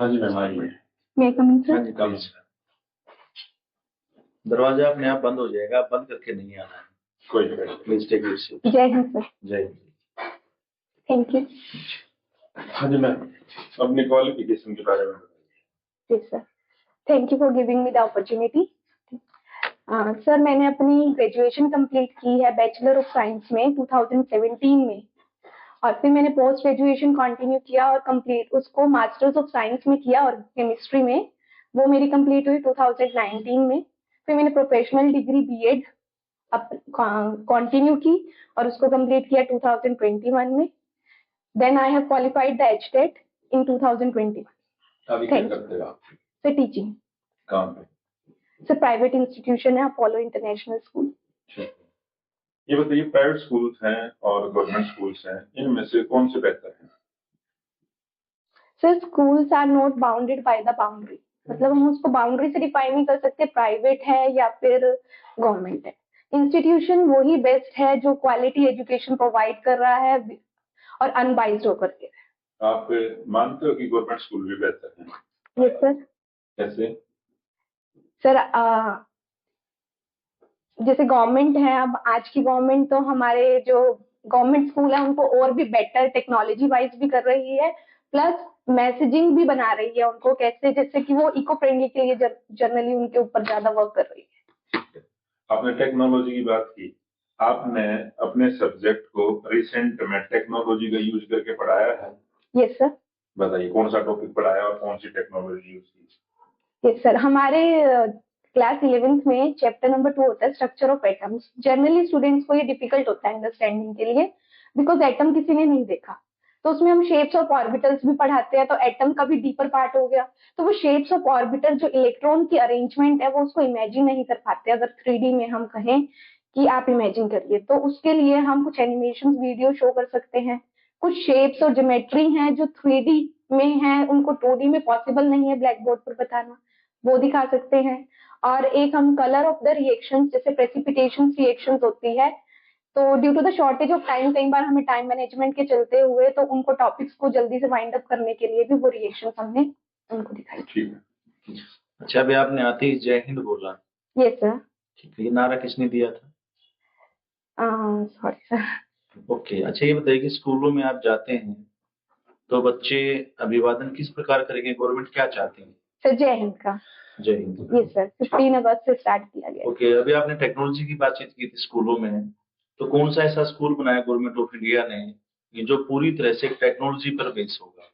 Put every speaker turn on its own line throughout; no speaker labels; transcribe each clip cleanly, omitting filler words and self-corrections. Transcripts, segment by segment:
हाँ जी मैम आइए।
मैं कमिंग
हाँ
सर।
जी कम है। दरवाजा अपने आप बंद हो जाएगा, आप बंद करके नहीं आना है। कोई नहीं, प्लीज टेक योर सीट।
जय हिंद सर।
जय हिंद।
Thank you.
हाँ जी मैम, अपनी क्वालिफिकेशन के बारे में बताइए।
जी sir, thank you for giving me the opportunity. Sir मैंने अपनी ग्रेजुएशन कंप्लीट की है बैचलर ऑफ साइंस में 2017 में, और फिर मैंने पोस्ट ग्रेजुएशन कंटिन्यू किया और कंप्लीट उसको मास्टर्स ऑफ साइंस में किया और केमिस्ट्री में। वो मेरी कंप्लीट हुई 2019 में। फिर मैंने प्रोफेशनल डिग्री बीएड कंटिन्यू की और उसको कंप्लीट किया 2021 में। Then I have qualified the HTET in 2021।
अभी क्या करते हो आप?
Sir teaching.
कहाँ पे?
सर प्राइवेट इंस्टीट्यूशन है अपोलो इंटरनेशनल स्कूल।
ठीक है। ये बताइए, प्राइवेट स्कूल्स हैं और गवर्नमेंट स्कूल्स हैं, इनमें से कौन से बेहतर हैं?
Sir schools are not bounded by the boundary, मतलब हम उसको बाउंड्री से डिफाइन नहीं कर सकते प्राइवेट है या फिर गवर्नमेंट है। इंस्टीट्यूशन वही बेस्ट है जो क्वालिटी एजुकेशन प्रोवाइड कर रहा है और अनबाइज्ड होकर के।
आप मानते हो कि गवर्नमेंट स्कूल भी बेहतर हैं?
Yes sir.
कैसे?
सर जैसे गवर्नमेंट है, अब आज की गवर्नमेंट तो हमारे जो गवर्नमेंट स्कूल है उनको और भी बेटर टेक्नोलॉजी वाइज भी कर रही है, प्लस मैसेजिंग भी बना रही है उनको कैसे, जैसे कि वो इको फ्रेंडली के लिए जनरली उनके ऊपर ज्यादा वर्क कर रही है।
आपने टेक्नोलॉजी की बात की, आपने अपने सब्जेक्ट को रिसेंट में टेक्नोलॉजी का यूज करके पढ़ाया है?
Yes sir.
बताइए कौन सा टॉपिक पढ़ाया और कौन सी टेक्नोलॉजी यूज की?
यस सर, हमारे क्लास 11th में चैप्टर नंबर 2 होता है structure of atoms. Generally students को ये डिफिकल्ट होता है अंडरस्टैंडिंग के लिए, बिकॉज एटम किसी ने नहीं देखा। तो उसमें हम शेप्स ऑफ ऑर्बिटल्स भी पढ़ाते हैं, तो एटम का भी डीपर पार्ट हो गया। तो वो शेप्स ऑफ ऑर्बिटल जो इलेक्ट्रॉन की अरेंजमेंट है वो उसको इमेजिन नहीं कर पाते। अगर 3D में हम कहें कि आप इमेजिन करिए, तो उसके लिए हम कुछ एनिमेशन वीडियो शो कर सकते हैं। कुछ शेप्स और ज्योमेट्री हैं जो 3D में है, उनको 2D में पॉसिबल नहीं है ब्लैक बोर्ड पर बताना, वो दिखा सकते हैं। और एक हम कलर ऑफ द रिएक्शन, जैसे प्रेसिपिटेशन रिएक्शंस होती है, तो due to the shortage of time कई बार हमें टाइम मैनेजमेंट के चलते हुए तो उनको टॉपिक्स को जल्दी से वाइंड अप करने के लिए भी वो रिएक्शंस हमने उनको दिखाई।
ठीक है। अच्छा, अभी आपने आते ही जय हिंद बोला।
Yes sir.
ठीक है, ये नारा किसने दिया था?
Sorry sir.
ओके, अच्छा ये बताइए कि स्कूलों में आप जाते हैं तो बच्चे अभिवादन किस प्रकार करेंगे? गवर्नमेंट क्या चाहती है?
सर जय हिंद का।
जय हिंद।
यस सर, 15 अगस्त से स्टार्ट किया गया।
ओके, अभी आपने टेक्नोलॉजी की बातचीत की थी स्कूलों में, तो कौन सा ऐसा स्कूल बनाया गवर्नमेंट ऑफ इंडिया ने कि जो पूरी तरह से टेक्नोलॉजी पर बेस होगा?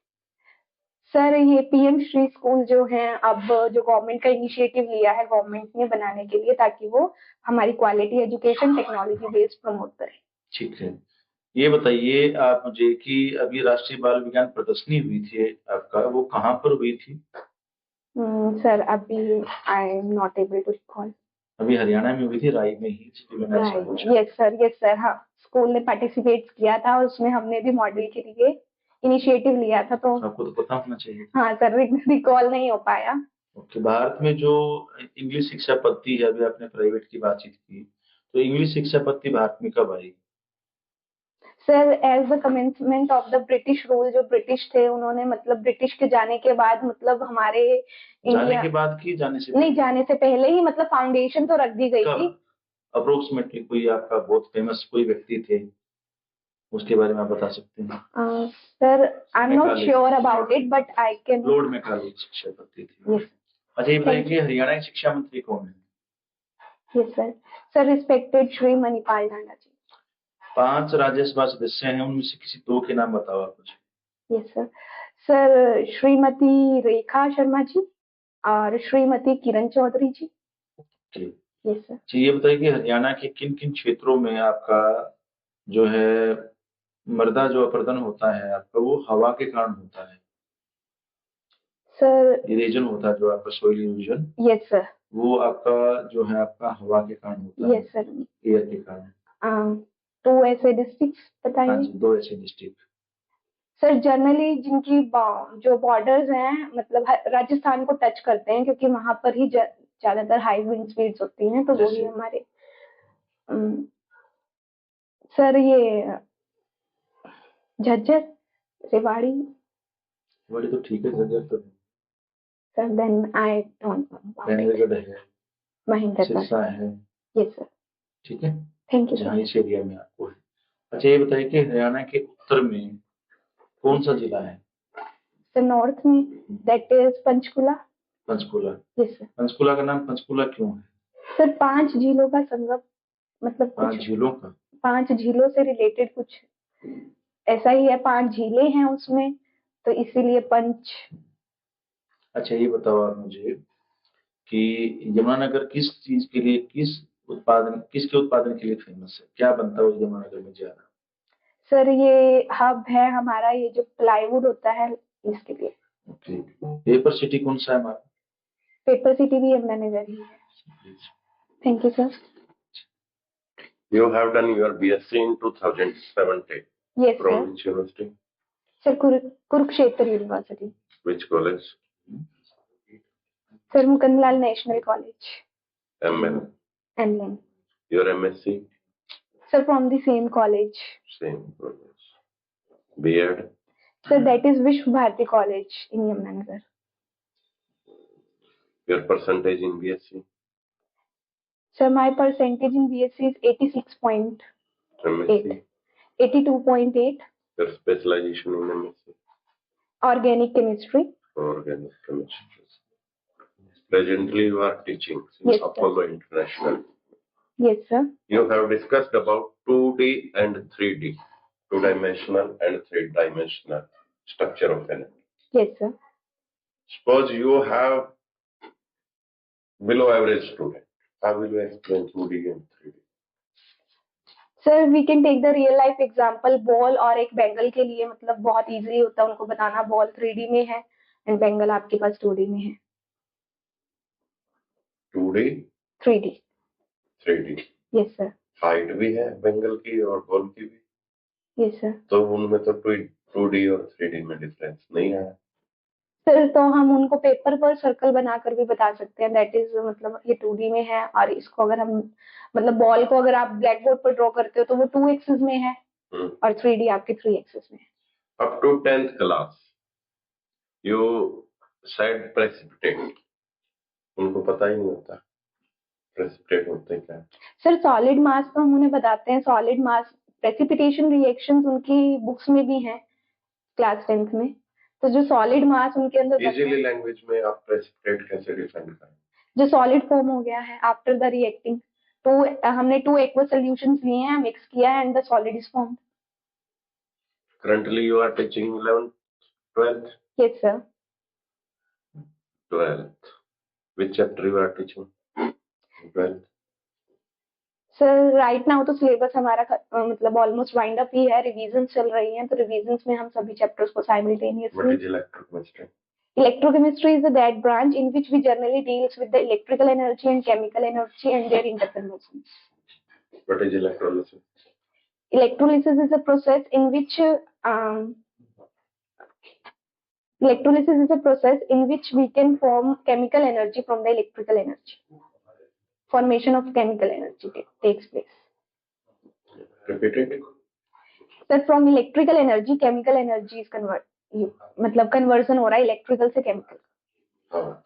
सर ये पीएम श्री स्कूल जो है, अब जो गवर्नमेंट का इनिशिएटिव लिया है गवर्नमेंट ने बनाने के लिए, ताकि वो हमारी quality education technology based promote करे।
ठीक है। ये बताइए आप मुझे कि अभी राष्ट्रीय बाल विज्ञान प्रदर्शनी हुई थी आपका, वो कहाँ पर हुई थी?
सर अभी I am not able to recall.
अभी हरियाणा में हुई थी, राई में ही, इसलिए मैंने ऐसा पूछा।
यस सर, यस सर, हाँ। स्कूल ने पार्टिसिपेट किया था, उसमें हमने भी मॉडल के लिए इनिशिएटिव लिया था, तो
आपको तो पता होना चाहिए।
हाँ सर, रिकॉल नहीं हो पाया।
ओके, भारत में जो इंग्लिश शिक्षा पद्धति है, अभी आपने प्राइवेट की बातचीत की, तो इंग्लिश शिक्षा पद्धति भारत में कब आई?
Sir as the commencement of the British rule, जो ब्रिटिश थे उन्होंने, मतलब ब्रिटिश के जाने के बाद, मतलब हमारे
जाने
इंडिया
के बाद की जाने से
नहीं,
पहले?
जाने से पहले ही, मतलब फाउंडेशन तो रख दी गई थी।
कब अप्रोक्सीमेटली? कोई आपका बहुत फेमस कोई व्यक्ति थे, उसके बारे में आप बता सकते हैं?
Sir I am not
Macaulay.
Sure about it, but I can.
Lord Macaulay शिक्षा पद्धति थी।
यस।
अच्छा ये बताइए
थैंक
कि हरियाणा के शिक्षा मंत्री कौन है?
You. Yes sir. Sir respected Shri Manipal Dhanda ji.
5 Rajya Sabha सदस्य हैं, उनमें से किसी 2 के नाम बताओ आप मुझे।
Yes sir. Sir Shrimati Rekha Sharma ji और श्रीमती किरण चौधरी जी।
ठीक।
Yes sir.
अच्छा ये बताइए कि हरियाणा के किन किन क्षेत्रों में आपका जो है मृदा जो अपरदन होता है आपका, वो हवा के कारण होता है?
सर
इरेजन होता है जो आपका सोइल इरोजन,
यस सर।
वो आपका जो है आपका हवा के कारण होता है,
यस सर।
एयर के कारण।
तो ऐसे डिस्ट्रिक्ट्स
हाँ
बताइए।
जी, 2 ऐसे डिस्ट्रिक्ट।
सर जनरली जिनकी जो बॉर्डर्स हैं, मतलब राजस्थान को टच करते हैं, क्योंकि वहां पर ही ज्यादातर हाई विंड स्पीड्स होती हैं, तो वो ही
जैसे
हमारे अम, सर ये झज्जर, रेवाड़ी।
बड़ी तो ठीक है, झज्जर तो नहीं।
Sir then I don't know about it.
Mahendragarh है,
महेंद्रगढ़।
सिरसा है,
यस सर।
ठीक है,
थैंक यू
जहाँ
सर।
इस एरिया में आपको है। अच्छा ये बताइए कि हरियाणा के उत्तर में कौन सा जिला है?
सर नॉर्थ में that is Panchkula.
Panchkula.
Yes sir.
Panchkula का नाम पंचकुला क्यों है?
सर 5 झीलों का संगम, मतलब
5
कुछ
झीलों का?
5 झीलों से रिलेटेड कुछ ऐसा ही है, 5 झीलें हैं उसमें, तो इसीलिए पंच।
अच्छा ये बताओ आप मुझे कि यमुनानगर किस चीज के लिए, किसके उत्पादन के लिए फेमस है? क्या बनता है उस यमुनानगर में ज्यादा?
सर ये हब है हमारा, ये जो प्लाईवुड होता है इसके लिए।
ओके, पेपर सिटी कौन सा है हमारा?
पेपर सिटी भी यमुनानगर ही है। Thank you sir.
You have done your BSc in 2017.
Yes
From
sir.
which university?
Sir Kurukshetra university.
Which college?
Sir Mukandlal national college.
ML.
एमलिन।
Your MSc?
Sir from the same college.
Same college. B.Ed?
Sir that is Vishwa Bharati college in Yamunanagar.
Your percentage in BSc?
Sir my percentage in BSc is 86.8।
MSc?
82.8।
Your specialization in MSc?
Organic chemistry.
Organic chemistry. Presently you are teaching in
Yes, sir.
Apollo International.
Yes sir.
You have discussed about 2D and 3D, two-dimensional and three-dimensional structure of energy.
Yes sir.
Suppose you have below average student. How will you explain 2D and 3D?
Sir we can take the real life example, ball और एक बेंगल के लिए मतलब बहुत easy होता है उनको बताना। बॉल 3D में है एंड बेंगल आपके पास 2D में है।
2D,
3D।
3D.
Yes sir.
Height भी है बेंगल की और बॉल की भी,
यस सर।
तो उनमें तो 2D और 3D में डिफरेंस नहीं है।
सर तो हम उनको पेपर पर सर्कल बनाकर भी बता सकते हैं, दैट इज मतलब ये 2D में है, और इसको अगर हम मतलब बॉल को अगर आप ब्लैक बोर्ड पर ड्रॉ करते हो तो वो 2 एक्सिस में है और 3D आपके 3 एक्सिस में है।
Up to 10th class, you said precipitate. उनको पता ही नहीं होता प्रेसिपिटेट होते क्या है।
सर सॉलिड मास तो हम उन्हें बताते हैं, सॉलिड मास प्रेसिपिटेशन रिएक्शंस उनकी बुक्स में भी हैं क्लास 10th में, तो जो सॉलिड मास उनके अंदर
इजीली लैंग्वेज में आप प्रेसिपिटेट कैसे डिफाइन करें?
जो सॉलिड फॉर्म हो गया है आफ्टर द रिएक्टिंग, तो हमने 2 एक्वस सॉल्यूशंस लिए हैं, मिक्स किया है and the solid is formed.
Currently you are teaching 11th, 12th?
Yes sir.
12th. Which chapter you are teaching? 12th.
Sir right now तो सिलेबस हमारा मतलब ऑलमोस्ट वाइंड अप ही है, रिवीजन चल रही हैं, तो रिवीजन में हम सभी चैप्टर्स को
What
simultaneously.
is electrochemistry?
Electrochemistry is that branch in which we generally deals with the electrical energy and chemical energy and their interconversions.
What is electrolysis?
Electrolysis is a process in which we can form chemical energy from the electrical energy. Formation of chemical energy takes place.
Repeat it.
Sir, from electrical energy, chemical energy is मतलब conversion हो रहा है electrical से chemical.
हाँ.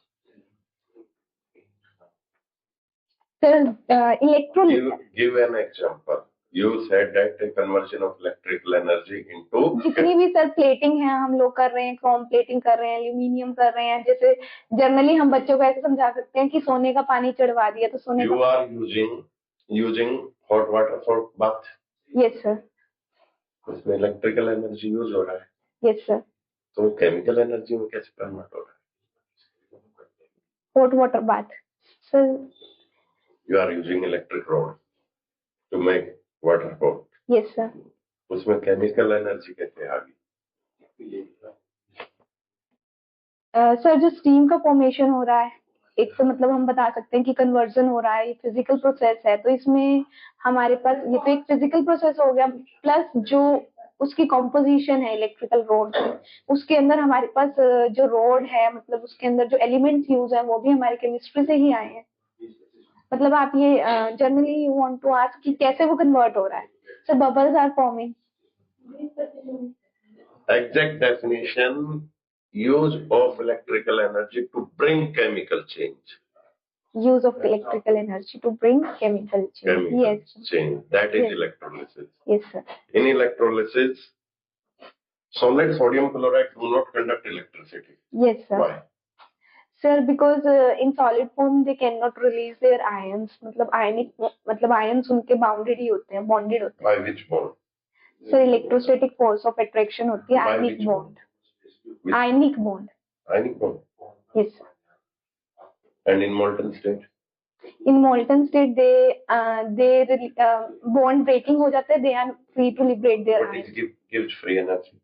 Sir, electrolysis.
Give an example. You said that a conversion of electrical energy into.
जितनी भी sir plating है हम लोग कर रहे हैं, क्रोम प्लेटिंग कर रहे हैं, एल्यूमिनियम कर रहे हैं, जैसे जनरली हम बच्चों को ऐसे समझा सकते हैं कि सोने का पानी चढ़वा दिया तो सोने
You are using hot water for bath.
Yes sir.
उसमें इलेक्ट्रिकल एनर्जी यूज हो रहा है।
Yes sir.
तो केमिकल एनर्जी में कैसे कन्वर्ट हो रहा है?
Hot water bath sir.
You are using electric rod to make water hot.
Yes sir.
उसमें केमिकल एनर्जी कैसे आ गई?
सर जो स्टीम का फॉर्मेशन हो रहा है, एक तो मतलब हम बता सकते हैं कि कन्वर्जन हो रहा है, ये फिजिकल प्रोसेस है, तो इसमें हमारे पास ये तो एक फिजिकल प्रोसेस हो गया, प्लस जो उसकी कॉम्पोजिशन है इलेक्ट्रिकल रोड की, उसके अंदर हमारे पास जो रोड है मतलब उसके अंदर जो एलिमेंट्स यूज है वो भी हमारी केमिस्ट्री से ही आए हैं। मतलब आप ये generally you want to ask कि कैसे वो कन्वर्ट हो रहा है। Sir bubbles are forming.
Exact definition use of electrical energy to bring chemical change.
Use of electrical energy to bring chemical change.
Chemical
Yes.
change. That is
Yes.
electrolysis.
Yes, sir.
In electrolysis, solid sodium chloride do not conduct electricity.
Yes, sir.
Why?
Sir, because in solid form they cannot release their ions. मतलब ionic मतलब ions उनके bounded ही होते हैं, bonded होते हैं.
By which bond?
Sir, electrostatic force of attraction होती है
By
ionic
which
bond.
Which?
Ionic bond.
Ionic bond.
Yes, sir.
And in molten state?
In molten state they bond breaking हो जाता है. They are free to liberate their
What
ions.
is gives free energy?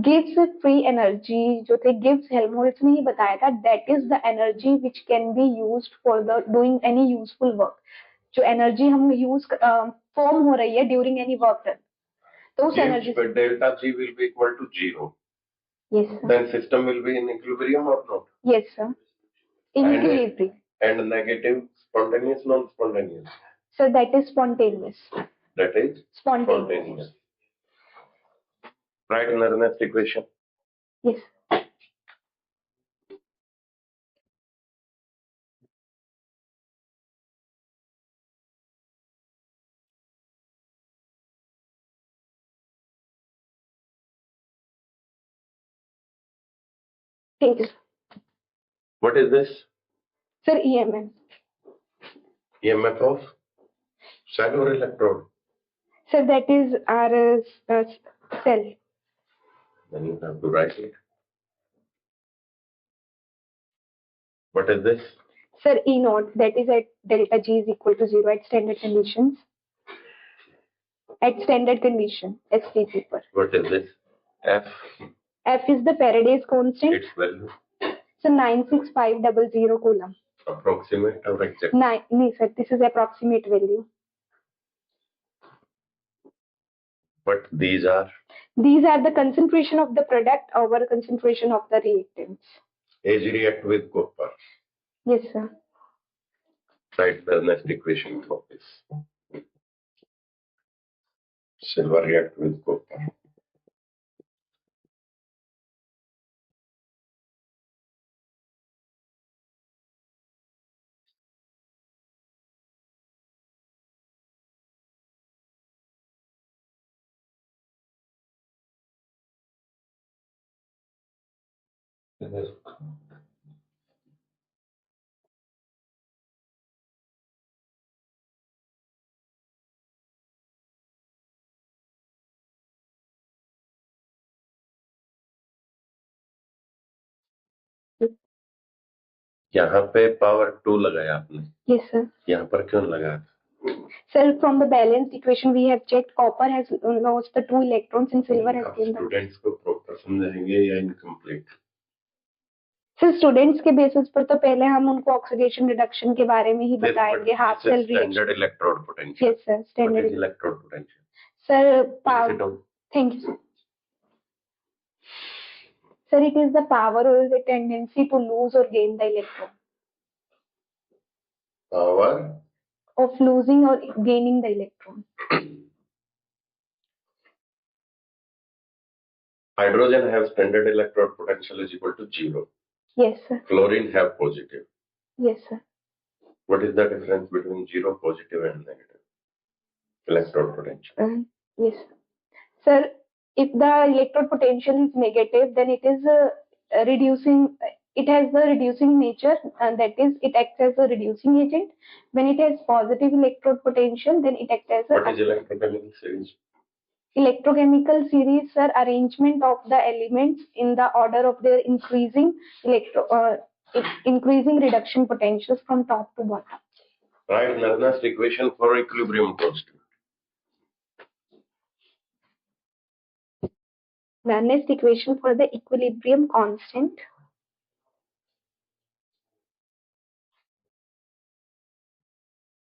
Gives free energy जो थे Gibbs Helmholtz ने ही बताया था. That is the energy which can be used for the doing any useful work. जो energy हम use form हो रही है during any work done. तो उस energy
But delta G will be equal to 0.
Yes, sir.
Then system will be in equilibrium or not?
Yes, sir. In
And-
equilibrium.
And negative, spontaneous, non-spontaneous?
So that is spontaneous.
That is
Spontaneous.
Write in Ernest equation.
Yes. Thank you.
What is this?
Sir, EMF.
EMF of cell or electrode?
Sir, that is our cell.
Then you have to write it. What is this?
Sir, E naught, that is at delta G is equal to 0 at standard conditions. At standard condition, STP per.
What is this? F.
F is the Faraday's constant.
Its value.
So 96500 coulomb.
Approximate or exact?
No, sir, this is approximate value.
But these are?
These are the concentration of the product over concentration of the reactants.
Ag react with copper.
Yes, sir.
Write the next equation for this. Silver react with copper. यहाँ पे power 2 लगाया आपने.
Yes, sir.
यहाँ पर क्यों लगाया?
Sir, from the balanced equation we have checked copper has lost the 2 electrons and silver has
आप
gained the.
Students को प्रॉपर समझाएंगे या इनकम्प्लीट?
सर स्टूडेंट्स के बेसिस पर तो पहले हम उनको ऑक्सीडेशन रिडक्शन के बारे में ही बताएंगे. Half cell reaction.
Standard electrode potential.
Yes sir, standard
electrode potential.
Sir power. Thank you sir. It is the power or the tendency to lose or gain the electron.
Power
of losing or gaining the electron.
Hydrogen have standard electrode potential is equal to 0.
Yes, sir.
Chlorine have positive.
Yes, sir.
What is the difference between 0, positive and negative electrode potential?
Yes, sir. If the electrode potential is negative, then it is reducing. It has the reducing nature, and that is, it acts as a reducing agent. When it has positive electrode potential, then it acts as a.
What is electrochemical series?
Electrochemical series are arrangement of the elements in the order of their increasing increasing reduction potentials from top to bottom.
Write Nernst equation for equilibrium constant.
Nernst equation for the equilibrium constant.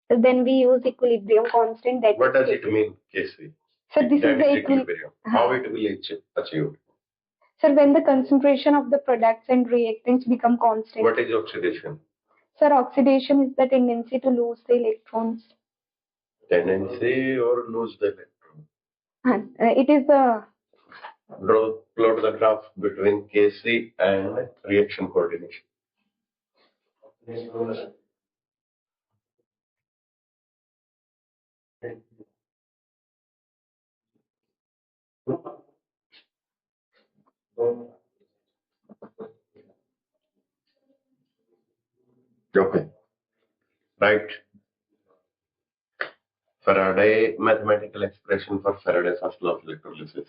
Then we use equilibrium constant. That
what does it mean, KC?
So this
that
is the
equilibrium. How it will achieved?
Sir, when the concentration of the products and reactants become constant.
What is oxidation?
Sir, oxidation is the tendency to lose the electrons.
Tendency or lose the electron?
It is the
Plot the graph between Kc and reaction coordination. Okay. Right. Faraday mathematical expression for Faraday's first law of electrolysis.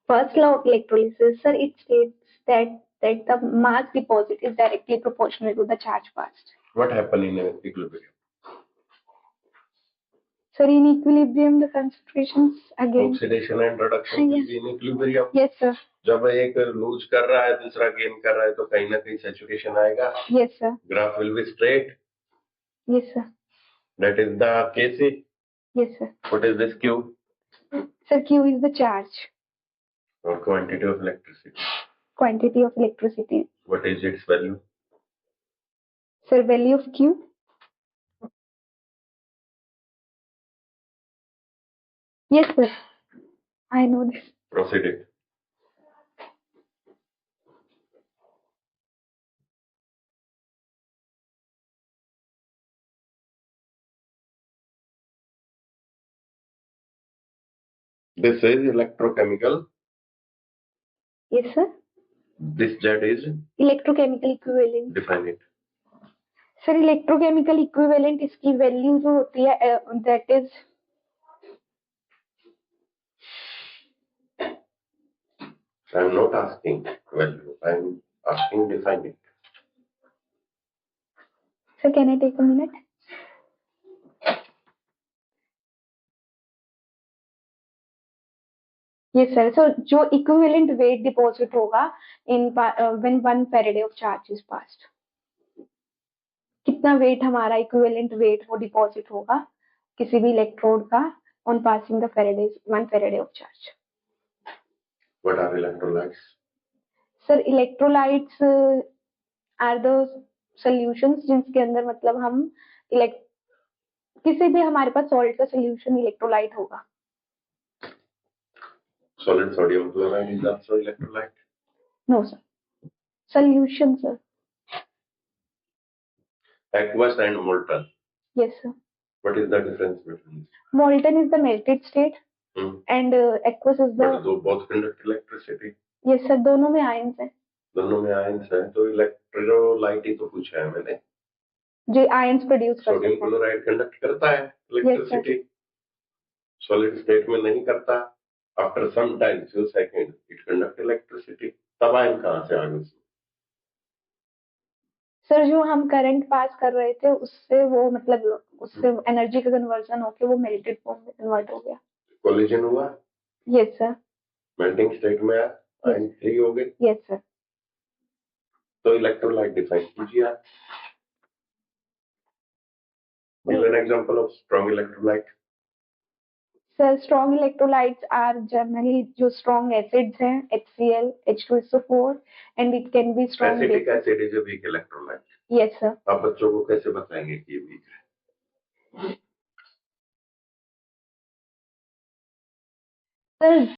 First law of electrolysis, sir, it states that the mass deposit is directly proportional to the charge passed.
What happened in equilibrium?
Sir, in equilibrium, the concentrations again.
Oxidation and reduction will be in equilibrium.
Yes, sir.
जब एक loose कर रहा है दूसरा gain कर रहा है तो कहीं ना कहीं सैचुरेशन आएगा.
Yes, sir.
Graph will be straight.
Yes, sir.
That is the Kc.
Yes, sir.
What is this Q?
Sir, Q is the charge.
Or quantity of electricity.
Quantity of electricity.
What is its value?
Sir, value of Q? Yes, sir. I know this.
Proceed it. This is electrochemical.
Yes, sir.
This Z is
Electrochemical equivalent.
define it.
Sir electrochemical equivalent इसकी value जो होती है that is
I am not asking value. I am asking define it.
Sir can I take a minute. Yes sir. So जो equivalent weight deposit होगा in when 1 Faraday of charge is passed, कितना weight हमारा equivalent weight वो deposit होगा किसी भी electrode का on passing the Faraday's 1 Faraday of charge.
What are electrolytes?
Sir electrolytes are the solutions जिनके अंदर मतलब हम किसी भी हमारे पास सॉल्ट का सॉल्यूशन इलेक्ट्रोलाइट होगा.
Solid sodium chloride is also electrolyte.
No sir. Solution sir.
Aqueous and molten.
Yes sir.
What is the difference between these?
Molten is the melted state and aqueous is the.
But both conduct electricity.
Yes sir. दोनों में ions है.
दोनों में ions है तो electrolyte ही तो पूछा है मैंने.
जो आयंस प्रोड्यूस करता है.
सोडियम क्लोराइड कंडक्ट करता है इलेक्ट्रिसिटी. सॉलिड स्टेट में नहीं करता. After some time few seconds it conduct electricity. तब आयन कहाँ से आ गए?
सर जो हम करंट पास कर रहे थे उससे वो मतलब उससे एनर्जी का कन्वर्जन होके वो मेल्टेड फॉर्म में कन्वर्ट हो गया.
कोलिजन हुआ.
Yes sir.
मेल्टिंग स्टेट में आयन फ्री हो गए.
Yes sir.
तो इलेक्ट्रोलाइट डिफाइन कीजिए आप. Give an example of strong electrolyte.
Sir strong electrolytes are generally जो स्ट्रॉन्ग एसिड्स हैं HCl, H2SO4 and it can be strong.
Acetic acid is a weak electrolyte.
Yes sir.
आप बच्चों को कैसे बताएंगे कि ये वीक है?
सर